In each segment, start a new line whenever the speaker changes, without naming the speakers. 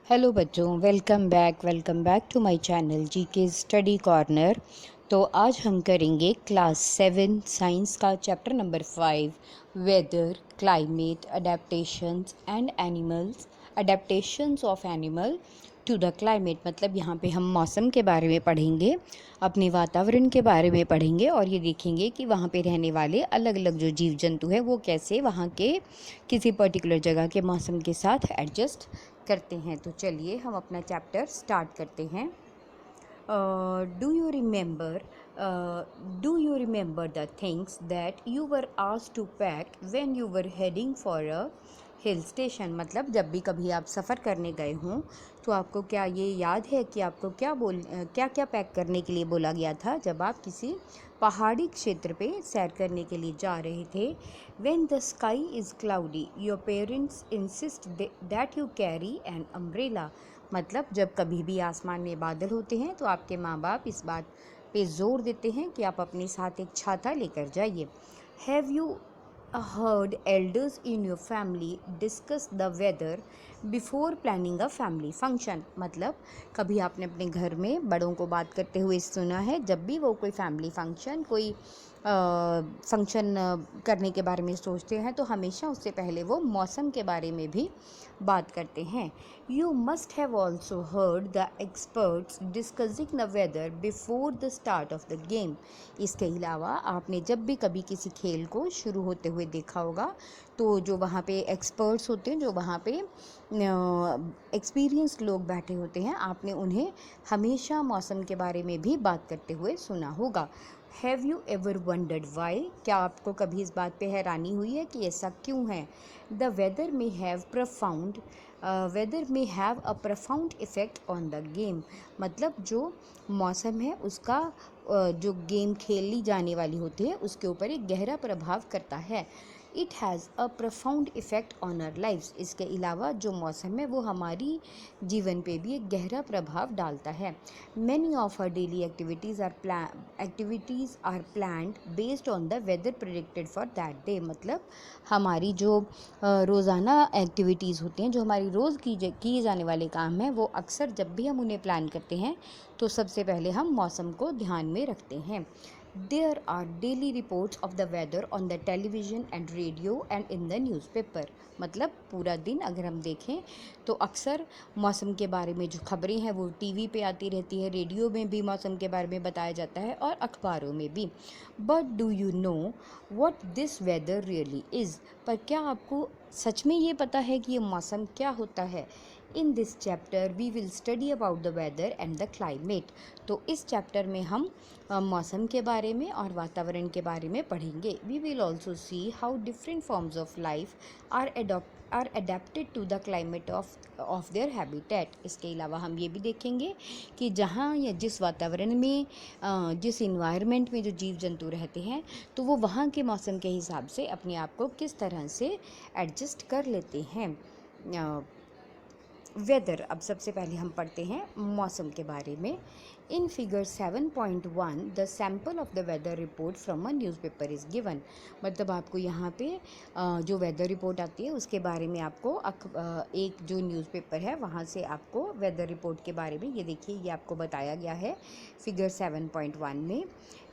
Hello बच्चों, welcome back to my channel GK study corner. तो आज हम करेंगे क्लास 7 साइंस का chapter number 5 weather, climate, adaptations and animals, adaptations of animal to the climate. मतलब यहाँ पे हम मौसम के बारे में पढ़ेंगे, अपने वातावरण के बारे में पढ़ेंगे और ये देखेंगे कि वहाँ पे रहने वाले अलग अलग जो जीव जंतु हैं वो कैसे वहाँ के किसी पर्टिकुलर जगह के मौसम के साथ एडजस्ट करते हैं। तो चलिए हम अपना चैप्टर स्टार्ट करते हैं। Do you remember the things that you were asked to pack when you were heading for a hill station. मतलब जब भी कभी आप सफ़र करने गए हों तो आपको क्या ये याद है कि आपको क्या क्या पैक करने के लिए बोला गया था जब आप किसी पहाड़ी क्षेत्र पे सैर करने के लिए जा रहे थे। When the sky is cloudy, your parents insist that you carry an umbrella। मतलब जब कभी भी आसमान में बादल होते हैं तो आपके माँ बाप इस बात पे ज़ोर देते हैं कि आप अपने साथ एक छाता लेकर जाइए। Have you heard elders in your family discuss the weather before planning a family function। मतलब कभी आपने अपने घर में बड़ों को बात करते हुए सुना है जब भी वो कोई फैमिली फंक्शन कोई फंक्शन करने के बारे में सोचते हैं तो हमेशा उससे पहले वो मौसम के बारे में भी बात करते हैं। You must have also heard the experts discussing the weather before the start of the game. इसके अलावा आपने जब भी कभी किसी खेल को शुरू होते हुए देखा होगा तो जो वहाँ पे एक्सपर्ट्स होते हैं, जो वहाँ पे एक्सपीरियंस लोग बैठे होते हैं, आपने उन्हें हमेशा मौसम के बारे में भी बात करते हुए सुना होगा। Have you ever wondered Y. क्या आपको कभी इस बात पे हैरानी हुई है कि ऐसा क्यों है। द वेदर में have a profound effect on the game. मतलब जो मौसम है उसका जो गेम खेली जाने वाली होती है उसके ऊपर एक गहरा प्रभाव करता है। It has a profound effect on our lifes. इसके अलावा जो मौसम है वो हमारी जीवन पे भी एक गहरा प्रभाव डालता है। Many of our daily activities are planned based on the weather predicted for that day. मतलब हमारी जो रोज़ाना एक्टिविटीज़ होती हैं, जो हमारी रोज़ किए जाने वाले काम हैं, वो अक्सर जब भी हम उन्हें प्लान करते हैं तो सबसे पहले हम मौसम को ध्यान में रखते हैं। There are daily reports of the weather on the television and radio and in the newspaper। मतलब पूरा दिन अगर हम देखें तो अक्सर मौसम के बारे में जो खबरें हैं वो टीवी पे आती रहती है, रेडियो में भी मौसम के बारे में बताया जाता है और अखबारों में भी। But do you know what this weather really is. पर क्या आपको सच में ये पता है कि ये मौसम क्या होता है। In this chapter we will study about the weather and the climate. तो इस चैप्टर में हम मौसम के बारे में और वातावरण के बारे में पढ़ेंगे। We will also see how different forms of life are adapted to the climate of their habitat. इसके अलावा हम ये भी देखेंगे कि जहाँ या जिस वातावरण में जिस इन्वायरमेंट में जो जीव जंतु रहते हैं तो वो वहाँ के मौसम के हिसाब से अपने आप को किस तरह से एडजस्ट कर लेते हैं। वेदर, अब सबसे पहले हम पढ़ते हैं मौसम के बारे में। In figure 7.1 the sample of the weather report from a newspaper is given. मतलब आपको यहाँ पे जो वेदर रिपोर्ट आती है उसके बारे में आपको एक जो न्यूज़पेपर है वहाँ से आपको वेदर रिपोर्ट के बारे में ये देखिए ये आपको बताया गया है फिगर 7.1 में।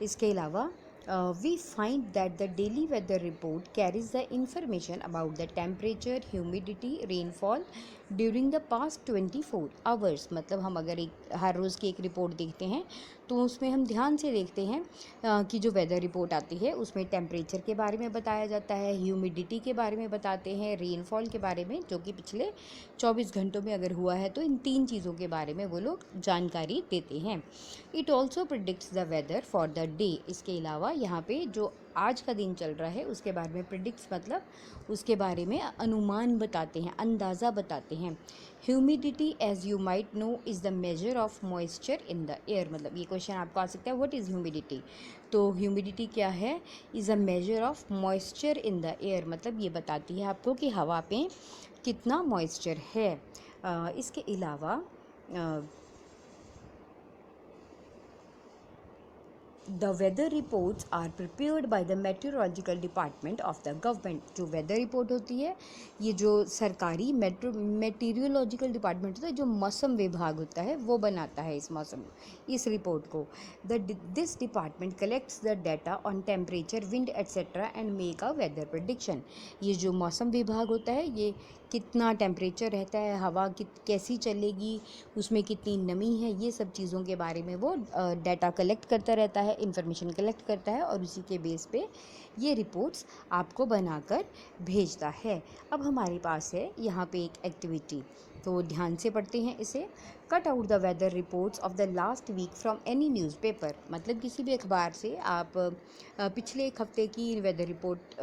इसके अलावा we find that the daily weather report carries the information about the temperature, humidity, rainfall during the past 24 hours। मतलब हम अगर हर रोज़ की एक रिपोर्ट देखते हैं तो उसमें हम ध्यान से देखते हैं कि जो वेदर रिपोर्ट आती है उसमें टेम्परेचर के बारे में बताया जाता है, ह्यूमिडिटी के बारे में बताते हैं, रेनफॉल के बारे में जो कि पिछले 24 घंटों में अगर हुआ है तो इन 3 चीज़ों के बारे में वो लोग जानकारी देते हैं। It also predicts the weather for the day. इसके अलावा यहाँ पे जो आज का दिन चल रहा है उसके बारे में प्रिडिक्ट्स मतलब उसके बारे में अनुमान बताते हैं, अंदाज़ा बताते हैं। Humidity as you might know is the measure of moisture in the air. मतलब ये क्वेश्चन आपको आ सकता है व्हाट इज़ ह्यूमिडिटी। तो ह्यूमिडिटी क्या है, is a measure of moisture in the air. मतलब ये बताती है आपको कि हवा पे कितना मॉइस्चर है। इसके अलावा the weather reports are prepared by the meteorological department of the government. जो वेदर रिपोर्ट होती है, ये जो सरकारी मेटीरियोलॉजिकल डिपार्टमेंट होता है, जो मौसम विभाग होता है, वो बनाता है इस रिपोर्ट को। This department collects the data on temperature, wind etcetera and make a weather prediction. ये जो मौसम विभाग होता है, ये कितना टेम्परेचर रहता है, हवा कैसी चलेगी, उसमें कितनी नमी है, ये सब चीज़ों के बारे में वो डाटा कलेक्ट करता रहता है, इंफॉर्मेशन कलेक्ट करता है, और उसी के बेस पे ये रिपोर्ट्स आपको बनाकर भेजता है। अब हमारे पास है यहाँ पे एक एक्टिविटी, तो ध्यान से पढ़ते हैं इसे। Cut out the weather reports of the last week from any newspaper. मतलब किसी भी अखबार से आप पिछले एक हफ्ते की वेदर रिपोर्ट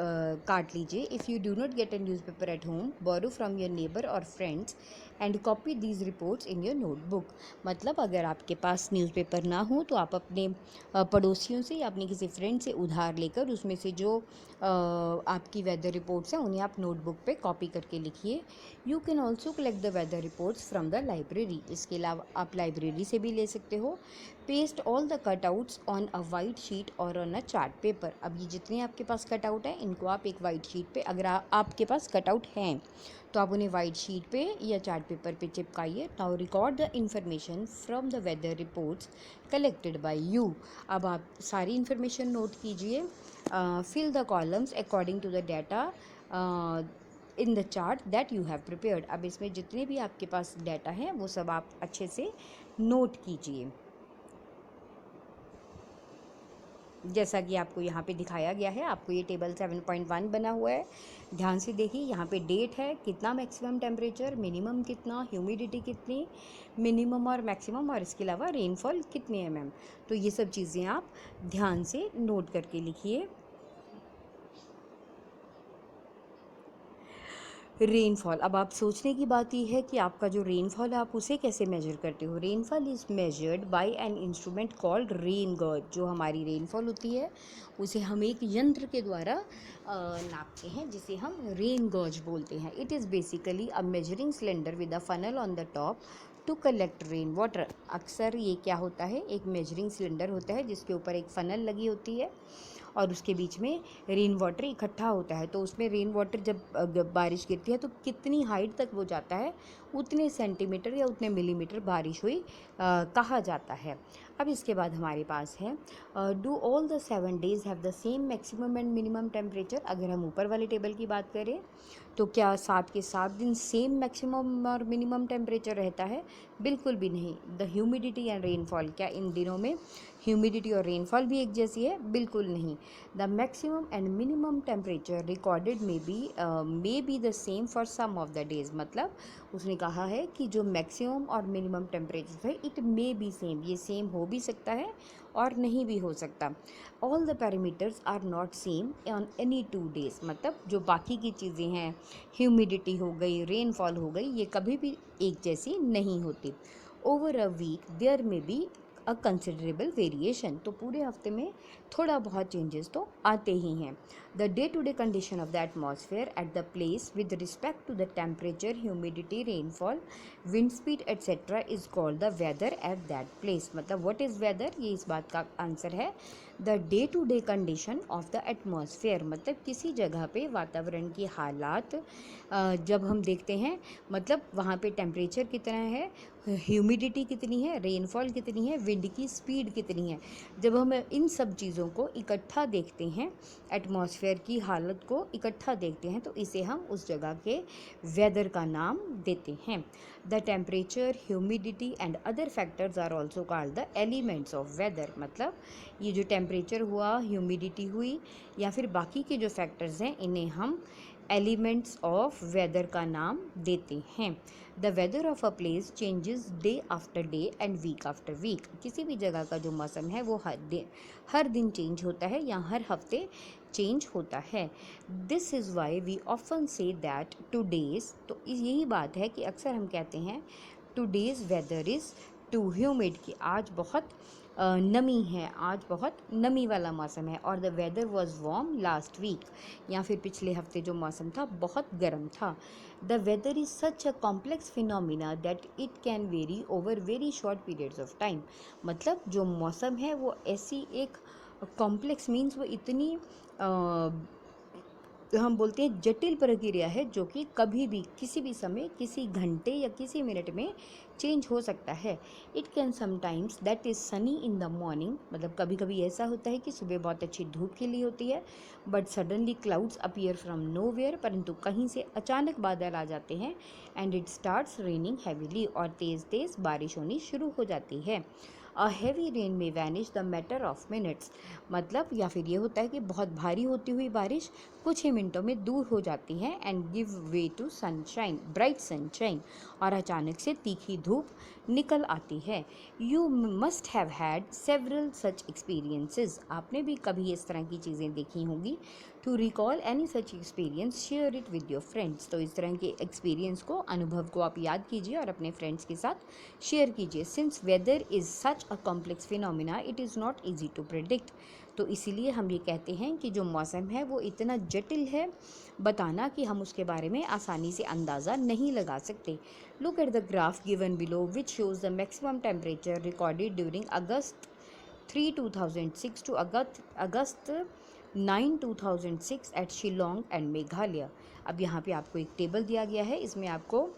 काट लीजिए। If you do not get a newspaper at home, borrow from your neighbour और friends and copy these reports in your notebook. मतलब अगर आपके पास न्यूज़पेपर ना हो तो आप अपने पड़ोसियों से या अपने किसी फ्रेंड से उधार लेकर उसमें से जो आपकी वेदर रिपोर्ट्स हैं उन्हें आप नोटबुक पे कॉपी करके लिखिए। You can also collect the weather reports from the library. इसके अलावा आप लाइब्रेरी से भी ले सकते हो। Paste all the cutouts on a white sheet और ऑन अ चार्ट पेपर। अब ये जितने आपके पास कटआउट हैं, इनको आप एक वाइट शीट पे, अगर आपके पास कटआउट हैं तो आप उन्हें वाइट शीट पे या चार्ट पेपर पे चिपकाइए। Now record the information from the weather reports collected by you. अब आप सारी इन्फॉर्मेशन नोट कीजिए। Fill the columns according to the data in the chart that you have prepared. अब इसमें जितने भी आपके पास डाटा हैं वो सब आप अच्छे से नोट कीजिए, जैसा कि आपको यहाँ पे दिखाया गया है। आपको ये टेबल 7.1 बना हुआ है, ध्यान से देखिए। यहाँ पे डेट है, कितना मैक्सिमम टेम्परेचर, मिनिमम कितना, ह्यूमिडिटी कितनी, मिनिमम और मैक्सिमम, और इसके अलावा रेनफॉल कितने mm। तो ये सब चीज़ें आप ध्यान से नोट करके लिखिए। रेनफॉल, अब आप सोचने की बात यह है कि आपका जो रेनफॉल है आप उसे कैसे मेजर करते हो। Rainfall is measured by an instrument called rain gauge. जो हमारी रेनफॉल होती है उसे हम एक यंत्र के द्वारा नापते हैं, जिसे हम रेन गॉज बोलते हैं। It is basically a measuring cylinder with a funnel on the top to collect rain water. अक्सर ये क्या होता है, एक मेजरिंग सिलेंडर होता है जिसके ऊपर एक फनल लगी होती है और उसके बीच में रेन वाटर इकट्ठा होता है। तो उसमें रेन वाटर जब बारिश गिरती है तो कितनी हाइट तक वो जाता है, उतने सेंटीमीटर या उतने मिलीमीटर बारिश हुई कहा जाता है। अब इसके बाद हमारे पास है do all the 7 days have the same maximum and minimum temperature. अगर हम ऊपर वाले टेबल की बात करें तो क्या 7 के 7 दिन सेम मैक्सिमम और मिनिमम टेम्परेचर रहता है? बिल्कुल भी नहीं। द ह्यूमिडिटी एंड रेनफॉल, क्या इन दिनों में ह्यूमिडिटी और रेनफॉल भी एक जैसी है? बिल्कुल नहीं। The maximum and minimum temperature recorded may be the same for some of the days. मतलब उसने कहा है कि जो मैक्सिमम और मिनिमम टेम्परेचर है इट मे बी सेम, ये सेम हो भी सकता है और नहीं भी हो सकता। All the parameters are not same on any 2 days। मतलब जो बाकी की चीज़ें हैं, ह्यूमिडिटी हो गई, रेनफॉल हो गई, ये कभी भी एक जैसी नहीं होती। ओवर अ वीक देयर में बी अ कंसिडरेबल वेरिएशन। तो पूरे हफ्ते में थोड़ा बहुत चेंजेस तो आते ही हैं। The day to day condition of the atmosphere at the place with respect to the temperature, humidity, rainfall, wind speed etcetera is called the weather at that place. मतलब व्हाट इज़ वेदर, ये इस बात का answer है। The day to day condition of the atmosphere, मतलब किसी जगह पे वातावरण की हालात जब हम देखते हैं, मतलब वहाँ पे टेम्परेचर कितना है, ह्यूमिडिटी कितनी है, रेनफॉल कितनी है, विंड की स्पीड कितनी है, जब हम इन सब चीज़ों को इकट्ठा देखते हैं, एटमॉस्फेयर की हालत को इकट्ठा देखते हैं, तो इसे हम उस जगह के वेदर का नाम देते हैं। The temperature, humidity and other factors are also called the elements of weather. मतलब ये जो टेम्परेचर हुआ, ह्यूमिडिटी हुई, या फिर बाकी के जो फैक्टर्स हैं, इन्हें हम एलिमेंट्स ऑफ वेदर का नाम देते हैं। The weather of a place changes day after day and week after week. किसी भी जगह का जो मौसम है वो हर दिन चेंज होता है या हर हफ्ते चेंज होता है। This is why we often say that today's, तो यही बात है कि अक्सर हम कहते हैं today's weather is too humid, कि आज बहुत नमी है, आज बहुत नमी वाला मौसम है। और the weather was warm last week, या फिर पिछले हफ्ते जो मौसम था बहुत गर्म था। The weather is such a complex phenomena that it can vary over very short periods of time. मतलब जो मौसम है वो ऐसी एक कॉम्प्लेक्स मीन्स वो इतनी हम बोलते हैं जटिल प्रक्रिया है जो कि कभी भी किसी भी समय किसी घंटे या किसी मिनट में चेंज हो सकता है। It can sometimes that is Sunny in the morning, मतलब कभी कभी ऐसा होता है कि सुबह बहुत अच्छी धूप खिली होती है, but suddenly clouds appear from nowhere, परंतु कहीं से अचानक बादल आ जाते हैं। And it starts raining heavily, और तेज़ तेज़ बारिश होनी शुरू हो जाती है। अ हैवी रेन में vanish the matter of minutes, मतलब या फिर ये होता है कि बहुत भारी होती हुई बारिश कुछ ही मिनटों में दूर हो जाती है। And give way to sunshine, bright sunshine, और अचानक से तीखी धूप निकल आती है। You must have had several such experiences, आपने भी कभी इस तरह की चीज़ें देखी होंगी। To recall any such experience share it with your friends, तो इस तरह के एक्सपीरियंस को, अनुभव को आप याद कीजिए और अपने फ्रेंड्स के साथ शेयर कीजिए। Since weather is such a complex phenomena it is not easy to predict, तो इसीलिए हम ये कहते हैं कि जो मौसम है वो इतना जटिल है बताना कि हम उसके बारे में आसानी से अंदाज़ा नहीं लगा सकते। Look at the graph given below which shows the maximum temperature recorded during August 3 2006 to August 9 2006 at Shillong and Meghalaya. अब यहाँ पे आपको एक टेबल दिया गया है, इसमें आपको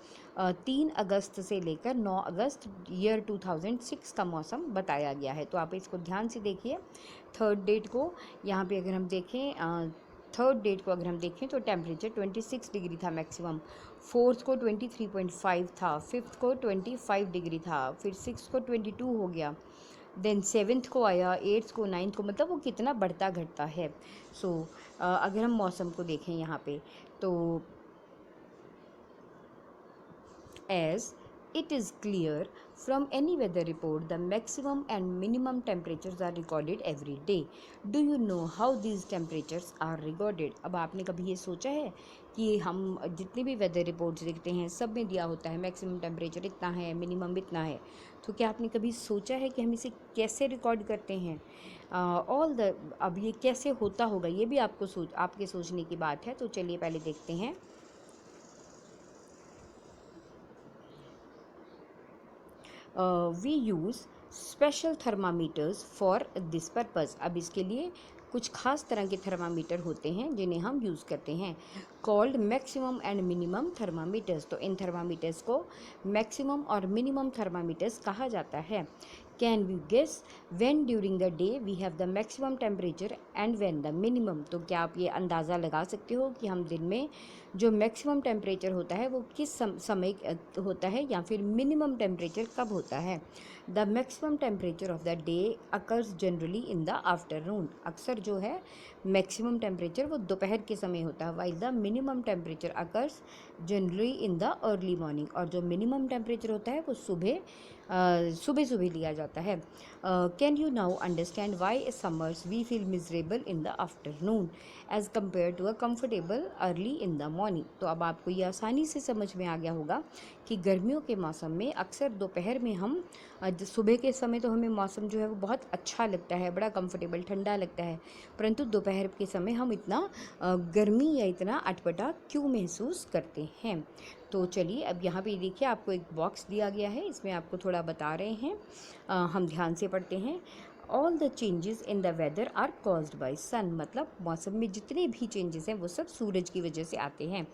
3 अगस्त से लेकर 9 अगस्त ईयर 2006 का मौसम बताया गया है। तो आप इसको ध्यान से देखिए। थर्ड डेट को यहाँ पे अगर हम देखें, थर्ड डेट को अगर हम देखें तो टेम्परेचर 26 डिग्री था मैक्सिमम, फोर्थ को 23.5 था, फिफ्थ को 25 डिग्री था, फिर सिक्स को 22 हो गया, देन सेवन्थ को आया, एट्थ को, नाइन्थ को, मतलब वो कितना बढ़ता घटता है। सो अगर हम मौसम को देखें यहाँ पे तो as it is clear from any weather report the maximum and minimum temperatures are recorded every day. Do you know how these temperatures are recorded? अब आपने कभी ये सोचा है कि हम जितने भी वेदर रिपोर्ट्स देखते हैं सब में दिया होता है मैक्सिमम टेम्परेचर इतना है, मिनिमम इतना है, तो क्या आपने कभी सोचा है कि हम इसे कैसे रिकॉर्ड करते हैं? ऑल द अब ये कैसे होता होगा ये भी आपके सोचने की बात है। तो चलिए पहले देखते हैं। We use special thermometers for this purpose, अब इसके लिए कुछ खास तरह के थर्मामीटर होते हैं जिन्हें हम यूज़ करते हैं, called maximum and minimum thermometers. तो इन थर्मामीटर्स को मैक्सिमम और मिनिमम थर्मामीटर्स कहा जाता है। Can we guess when during the day we have the maximum temperature and when the minimum, तो क्या आप ये अंदाज़ा लगा सकते हो कि हम दिन में जो मैक्सिमम टेम्परेचर होता है वो किस समय होता है या फिर मिनिमम टेम्परेचर कब होता है? The maximum temperature of the day occurs generally in the afternoon, अक्सर जो है मैक्सिमम टेम्परेचर वो दोपहर के समय होता है, while the minimum temperature occurs generally in the early morning, और जो मिनिमम टेम्परेचर होता है वो सुबह सुबह लिया जाता है। Can you now understand why summers we feel miserable in the afternoon as compare to a comfortable early in the morning, तो अब आपको ये आसानी से समझ में आ गया होगा कि गर्मियों के मौसम में अक्सर दोपहर में हम सुबह के समय तो हमें मौसम जो है वो बहुत अच्छा लगता है, बड़ा कंफर्टेबल ठंडा लगता है, परंतु दोपहर के समय हम इतना गर्मी या इतना अटपटा क्यों महसूस करते हैं। तो चलिए अब यहाँ पे देखिए आपको एक बॉक्स दिया गया है, इसमें आपको थोड़ा बता रहे हैं, हम ध्यान से पढ़ते हैं। All the changes in the weather are caused by sun, मतलब मौसम में जितने भी चेंजेस हैं वो सब सूरज की वजह से आते हैं।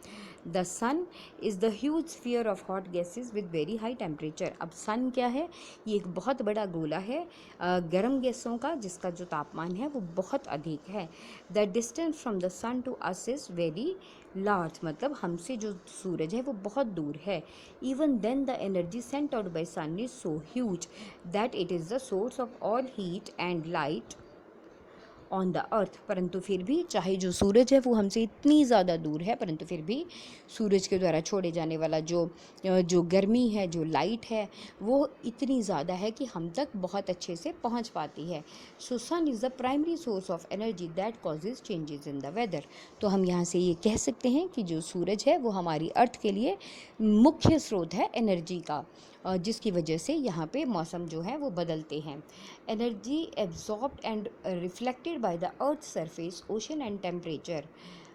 The sun is the huge sphere of hot gases with very high temperature, अब सन क्या है? ये एक बहुत बड़ा गोला है गर्म गैसों का जिसका जो तापमान है वो बहुत अधिक है। The distance from the sun to us is very large, मतलब हमसे जो सूरज है वो बहुत दूर है। Even then the energy sent out by sun is so huge that it is the source of all heat and light on the earth, परंतु फिर भी चाहे जो सूरज है वो हमसे इतनी ज़्यादा दूर है, परंतु फिर भी सूरज के द्वारा छोड़े जाने वाला जो गर्मी है, जो लाइट है, वो इतनी ज़्यादा है कि हम तक बहुत अच्छे से पहुंच पाती है। So sun is the primary source of energy that causes changes in the weather, तो हम यहाँ से ये कह सकते हैं कि जो सूरज है वो हमारी अर्थ के लिए मुख्य स्रोत है एनर्जी का। जिसकी वजह से यहाँ पे मौसम जो है वो बदलते हैं। Energy absorbed and reflected by the earth surface, ocean and temperature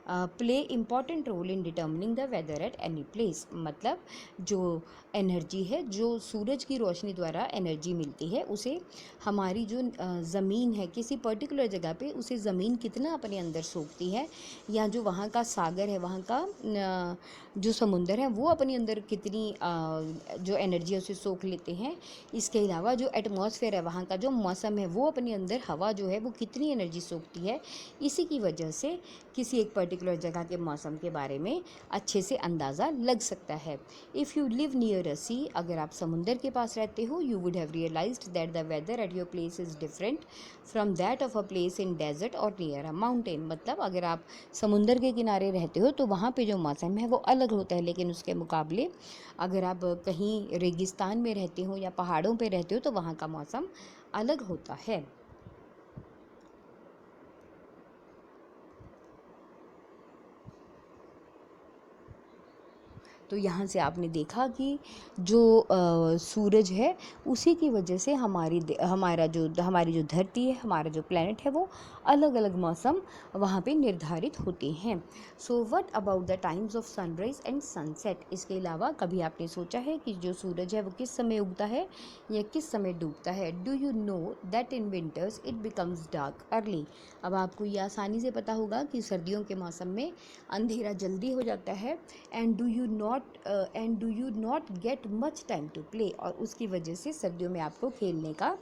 play important role in determining the weather at any place. मतलब जो एनर्जी है, जो सूरज की रोशनी द्वारा एनर्जी मिलती है, उसे हमारी जो ज़मीन है किसी पर्टिकुलर जगह पे, उसे ज़मीन कितना अपने अंदर सोखती है, या जो वहाँ का सागर है, वहाँ का जो समुंदर है, वो अपने अंदर कितनी जो एनर्जी है उसे सोख लेते हैं। इसके अलावा जो एटमॉस्फेयर है, वहाँ का जो मौसम है, वो अपने अंदर हवा जो है वो कितनी एनर्जी सोखती है। इसी की वजह से किसी एक पर्टिकुलर जगह के मौसम के बारे में अच्छे से अंदाज़ा लग सकता है। If you live near a sea, अगर आप समुंदर के पास रहते हो, you would have realised that the weather at your place is different from that of a place in desert or near a mountain. मतलब अगर आप समुंदर के किनारे रहते हो तो वहाँ पे जो मौसम है वो अलग होता है, लेकिन उसके मुकाबले अगर आप कहीं रेगिस्तान में रहते हो या पहाड़ों पे रहते हो तो वहाँ का मौसम अलग होता है। तो यहाँ से आपने देखा कि जो सूरज है, उसी की वजह से हमारी जो धरती है, हमारा जो प्लैनेट है, वो अलग अलग मौसम वहाँ पे निर्धारित होते हैं। So what about the times of sunrise and sunset. इसके अलावा कभी आपने सोचा है कि जो सूरज है वो किस समय उगता है या किस समय डूबता है। Do you know that in winters it becomes dark early. अब आपको ये आसानी से पता होगा कि सर्दियों के मौसम में अंधेरा जल्दी हो जाता है। And do you not get much time to play, और उसकी वजह से सर्दियों में आपको खेलने का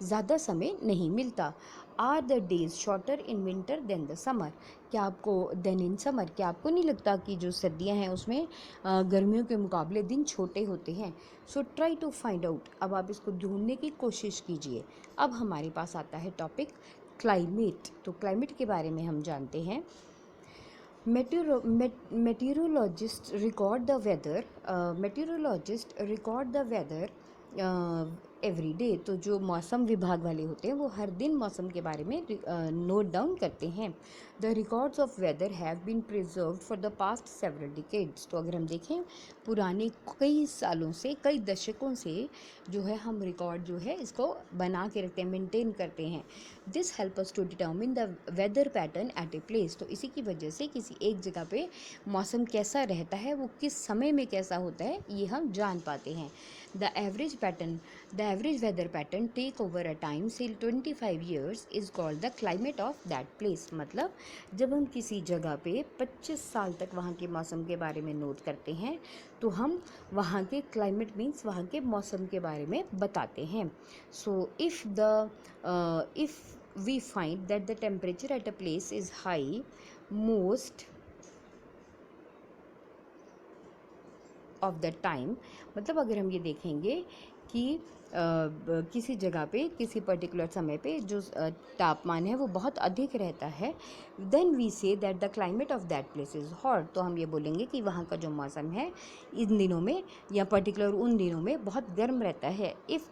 ज़्यादा समय नहीं मिलता। Are the days shorter in winter than the summer. क्या आपको नहीं लगता कि जो सर्दियां हैं उसमें गर्मियों के मुकाबले दिन छोटे होते हैं। So try to find out. अब आप इसको ढूंढने की कोशिश कीजिए। अब हमारे पास आता है टॉपिक क्लाइमेट। तो क्लाइमेट के बारे में हम जानते हैं। Meteorologists record the weather every day. तो जो मौसम विभाग वाले होते हैं वो हर दिन मौसम के बारे में नोट डाउन करते हैं। The records of weather have been preserved for the past several decades. तो अगर हम देखें पुराने कई सालों से, कई दशकों से जो है हम रिकॉर्ड जो है इसको बना के रखते हैं, मेंटेन करते हैं। This help us to determine the weather pattern at a place. तो इसी की वजह से किसी एक जगह पे मौसम कैसा रहता है, वो किस समय में कैसा होता है, ये हम जान पाते हैं। The average weather pattern take over a time till 25 years is called the climate of that place. मतलब जब हम किसी जगह पे 25 साल तक वहाँ के मौसम के बारे में नोट करते हैं तो हम वहाँ के क्लाइमेट मीन्स वहाँ के मौसम के बारे में बताते हैं। So if we find that the temperature at a place is high most of the time। मतलब अगर हम ये देखेंगे कि किसी जगह पे किसी पर्टिकुलर समय पे जो तापमान है वो बहुत अधिक रहता है, then we say that the climate of that place is hot. तो हम ये बोलेंगे कि वहाँ का जो मौसम है इन दिनों में या पर्टिकुलर उन दिनों में बहुत गर्म रहता है। If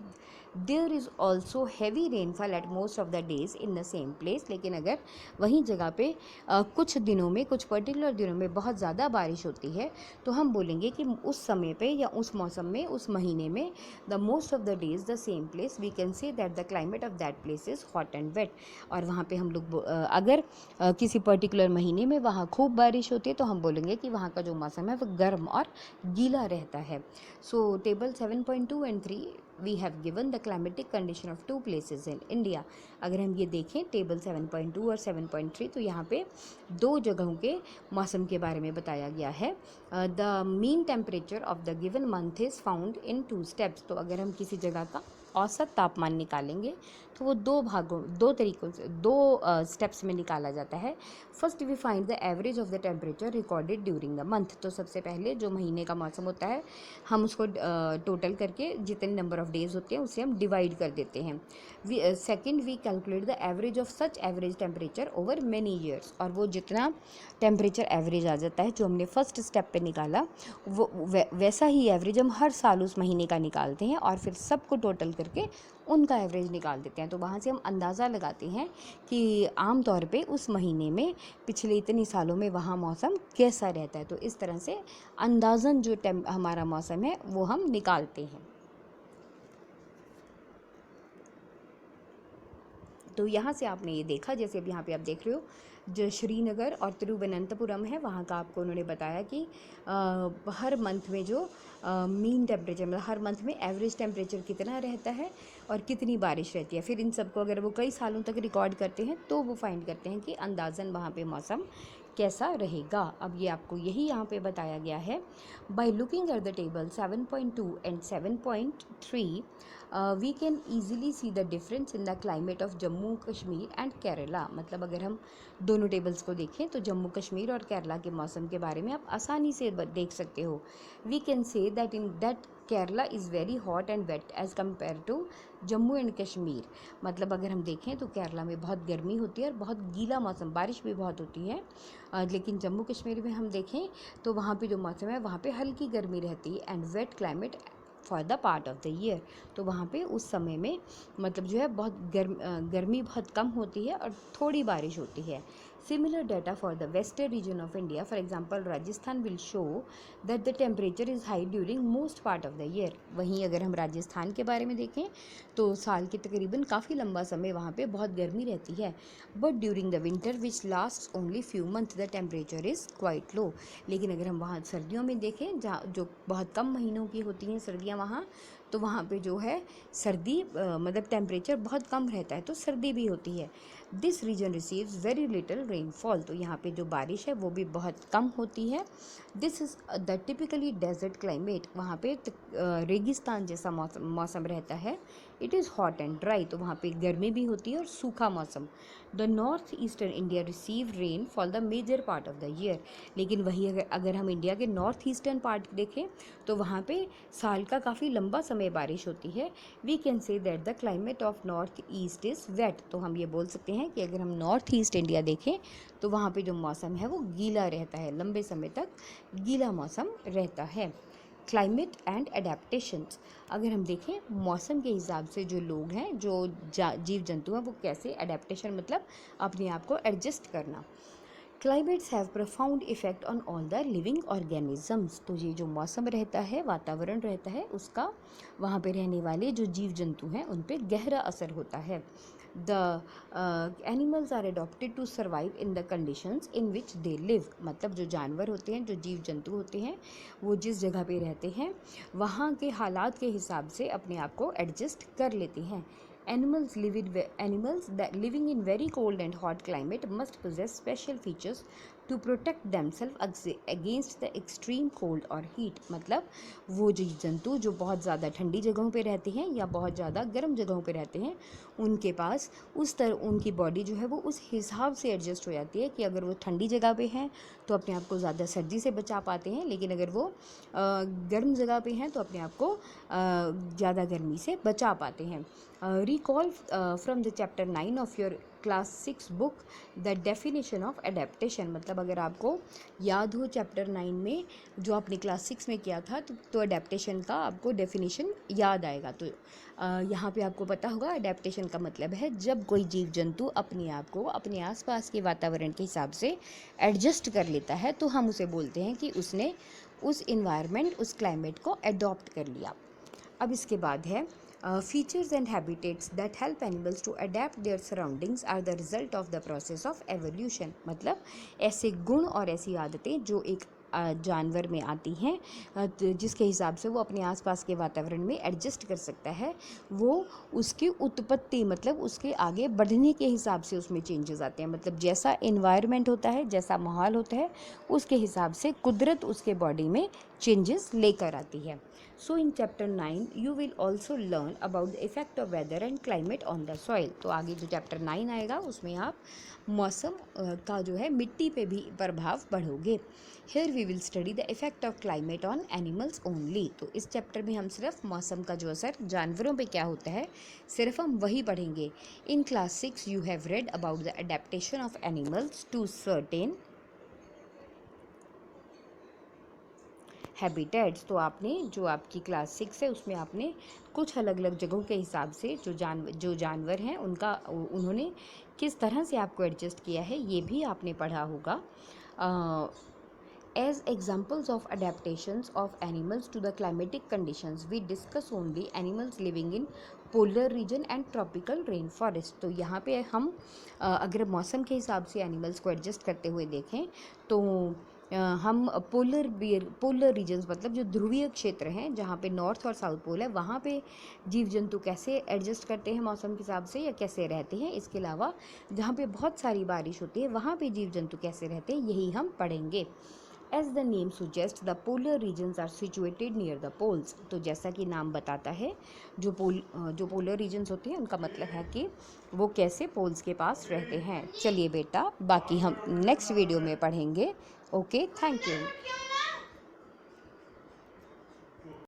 there is also heavy rainfall at most of the days in the same place. लेकिन अगर वहीं जगह पे कुछ दिनों में, कुछ पर्टिकुलर दिनों में बहुत ज़्यादा बारिश होती है तो हम बोलेंगे कि उस समय पे या उस मौसम में, उस महीने में the most of the days the same place, we can say that the climate of that place is hot and wet. और वहाँ पे हम लोग अगर किसी पर्टिकुलर महीने में वहाँ खूब बारिश होती है तो हम बोलेंगे कि वहाँ का जो मौसम है वो गर्म और गीला रहता है। So table 7.2 and 3 we have given the climatic condition of 2 places in India. अगर हम ये देखें टेबल 7.2 और 7.3 तो यहाँ पे 2 जगहों के मौसम के बारे में बताया गया है। The mean temperature of the given month is found in 2 steps. तो अगर हम किसी जगह का औसत तापमान निकालेंगे तो वो 2 तरीकों से, 2 स्टेप्स में निकाला जाता है। First we find the average of the temperature recorded during the month. तो सबसे पहले जो महीने का मौसम होता है हम उसको टोटल करके जितने नंबर ऑफ डेज होते हैं उसे हम डिवाइड कर देते हैं। Second we calculate the average of such average temperature over many years. और वो जितना टेम्परेचर एवरेज आ जाता है जो हमने फर्स्ट स्टेप पे निकाला, वो वैसा ही एवरेज हम हर साल उस महीने का निकालते हैं और फिर सबको टोटल करके उनका एवरेज निकाल देते हैं। तो वहाँ से हम अंदाज़ा लगाते हैं कि आम तौर पे उस महीने में पिछले इतने सालों में वहाँ मौसम कैसा रहता है। तो इस तरह से अंदाज़न जो हमारा मौसम है वो हम निकालते हैं। तो यहाँ से आपने ये देखा, जैसे अब यहाँ पे आप देख रहे हो जो श्रीनगर और तिरुवनंतपुरम है, वहाँ का आपको उन्होंने बताया कि हर मंथ में जो मीन टेम्परेचर, मतलब हर मंथ में एवरेज टेम्परेचर कितना रहता है और कितनी बारिश रहती है। फिर इन सबको अगर वो कई सालों तक रिकॉर्ड करते हैं तो वो फाइंड करते हैं कि अंदाज़न वहाँ पे मौसम कैसा रहेगा। अब ये आपको यही यहाँ पे बताया गया है। By looking at the table 7.2 and 7.3 we can easily see the difference in the climate of Jammu Kashmir and Kerala. मतलब अगर हम दोनों टेबल्स को देखें तो जम्मू कश्मीर और केरला के मौसम के बारे में आप आसानी से देख सकते हो। We can say that in that Kerala is very hot and wet as compare to Jammu and Kashmir. मतलब अगर हम देखें तो केरला में बहुत गर्मी होती है और बहुत गीला मौसम, बारिश भी बहुत होती है। लेकिन जम्मू कश्मीर में हम देखें तो वहाँ पे जो मौसम है वहाँ पे हल्की गर्मी रहती है and wet climate for the part of the year. तो वहाँ पे उस समय में मतलब जो है बहुत गर्मी बहुत कम होती है और थोड़ी बारिश होती है। Similar data for the western region of India, for example, Rajasthan will show that the temperature is high during most part of the year. वहीं अगर हम राजस्थान के बारे में देखें तो साल के तकरीबन काफ़ी लंबा समय वहाँ पे बहुत गर्मी रहती है। But during the winter, which lasts only few months, the temperature is quite low. लेकिन अगर हम वहाँ सर्दियों में देखें, जहाँ जो बहुत कम महीनों की होती हैं सर्दियाँ वहाँ, तो वहाँ पे जो है सर्दी मतलब टेम्परेचर बहुत कम रहता है, तो सर्दी भी होती है। This region receives very little rainfall. तो यहाँ पे जो बारिश है वो भी बहुत कम होती है। This is the typically desert climate. वहाँ पे रेगिस्तान जैसा मौसम रहता है। It is hot and dry. तो वहाँ पे गर्मी भी होती है और सूखा मौसम। The north eastern India receive rain for the major part of the year. लेकिन वही अगर हम इंडिया के नॉर्थ ईस्टर्न पार्ट देखें तो वहाँ पे साल का काफ़ी लंबा समय बारिश होती है। We can say that the climate of north east is wet. तो हम ये बोल सकते हैं कि अगर हम नॉर्थ ईस्ट इंडिया देखें तो वहाँ पे जो मौसम है वो गीला रहता है, लंबे समय तक गीला मौसम रहता है। Climate and adaptations. अगर हम देखें मौसम के हिसाब से जो लोग हैं, जो जीव जंतु हैं, वो कैसे एडेप्टेशन मतलब अपने आप को एडजस्ट करना। Climates have profound effect on all the living organisms. तो ये जो मौसम रहता है, वातावरण रहता है, उसका वहाँ पे रहने वाले जो जीव जंतु हैं उन पे गहरा असर होता है। The animals are adopted to survive in the conditions in which they live. मतलब जो जानवर होते हैं, जो जीव जंतु होते हैं, वो जिस जगह पे रहते हैं वहाँ के हालात के हिसाब से अपने आप को एडजस्ट कर लेते हैं। Animals that living in very cold and hot climate must possess special features to protect themselves against the extreme cold or heat। मतलब वो जीव जंतु जो बहुत ज़्यादा ठंडी जगहों पे रहते हैं या बहुत ज़्यादा गर्म जगहों पे रहते हैं, उनके पास उस तरह उनकी बॉडी जो है वो उस हिसाब से एडजस्ट हो जाती है कि अगर वो ठंडी जगह पे हैं तो अपने आप को ज़्यादा सर्दी से बचा पाते हैं, लेकिन अगर वो गर्म जगह पे हैं तो अपने आप को ज़्यादा गर्मी से बचा पाते हैं। Recall from the chapter 9 of your class 6 book the definition of adaptation। मतलब अगर आपको याद हो चैप्टर 9 में जो आपने क्लास 6 में किया था तो अडेप्टेशन का आपको डेफिनेशन याद आएगा। तो यहाँ पे आपको पता होगा अडेप्टेशन का मतलब है जब कोई जीव जंतु अपने आप को अपने आसपास के वातावरण के हिसाब से एडजस्ट कर लेता है तो हम उसे बोलते हैं कि उसने उस इन्वायरमेंट, उस क्लाइमेट को एडॉप्ट कर लिया। अब इसके बाद है features and habitats that help animals to adapt their surroundings are the result of the process of evolution। मतलब ऐसे गुण और ऐसी आदतें जो एक जानवर में आती हैं जिसके हिसाब से वो अपने आसपास के वातावरण में एडजस्ट कर सकता है, वो उसकी उत्पत्ति मतलब उसके आगे बढ़ने के हिसाब से उसमें चेंजेस आते हैं। मतलब जैसा एनवायरनमेंट होता है, जैसा माहौल होता है, उसके हिसाब से कुदरत उसके बॉडी में चेंजेस लेकर आती है। So in chapter 9 you will also learn about the effect of weather and climate on the soil। तो आगे जो चैप्टर 9 आएगा उसमें आप मौसम का जो है मिट्टी पे भी प्रभाव पढ़ोगे। Here we will study the effect of climate on animals only। तो इस चैप्टर में हम सिर्फ मौसम का जो असर जानवरों पे क्या होता है सिर्फ हम वही पढ़ेंगे। In class 6 you have read about the adaptation of animals to certain habitats. तो आपने जो आपकी क्लास 6 है उसमें आपने कुछ अलग अलग जगहों के हिसाब से जो जानवर हैं उन्होंने किस तरह से आपको एडजस्ट किया है ये भी आपने पढ़ा होगा। As examples of adaptations of animals to the climatic conditions, we discuss only animals living in polar region and tropical rainforest. तो यहाँ पे हम अगर मौसम के हिसाब से एनिमल्स को एडजस्ट करते हुए देखें तो हम पोलर रीजन्स मतलब जो ध्रुवीय क्षेत्र हैं जहाँ पे नॉर्थ और साउथ पोल है वहाँ पे जीव जंतु कैसे एडजस्ट करते हैं मौसम के हिसाब से या कैसे रहते हैं। इसके अलावा जहाँ पे बहुत सारी बारिश होती है वहाँ पे जीव जंतु कैसे रहते हैं यही हम पढ़ेंगे। As the name suggests, the polar regions are situated near the poles. तो जैसा कि नाम बताता है जो पोलर रीजन्स होते हैं उनका मतलब है कि वो कैसे पोल्स के पास रहते हैं। चलिए बेटा बाकी हम नेक्स्ट वीडियो में पढ़ेंगे। Okay, thank you.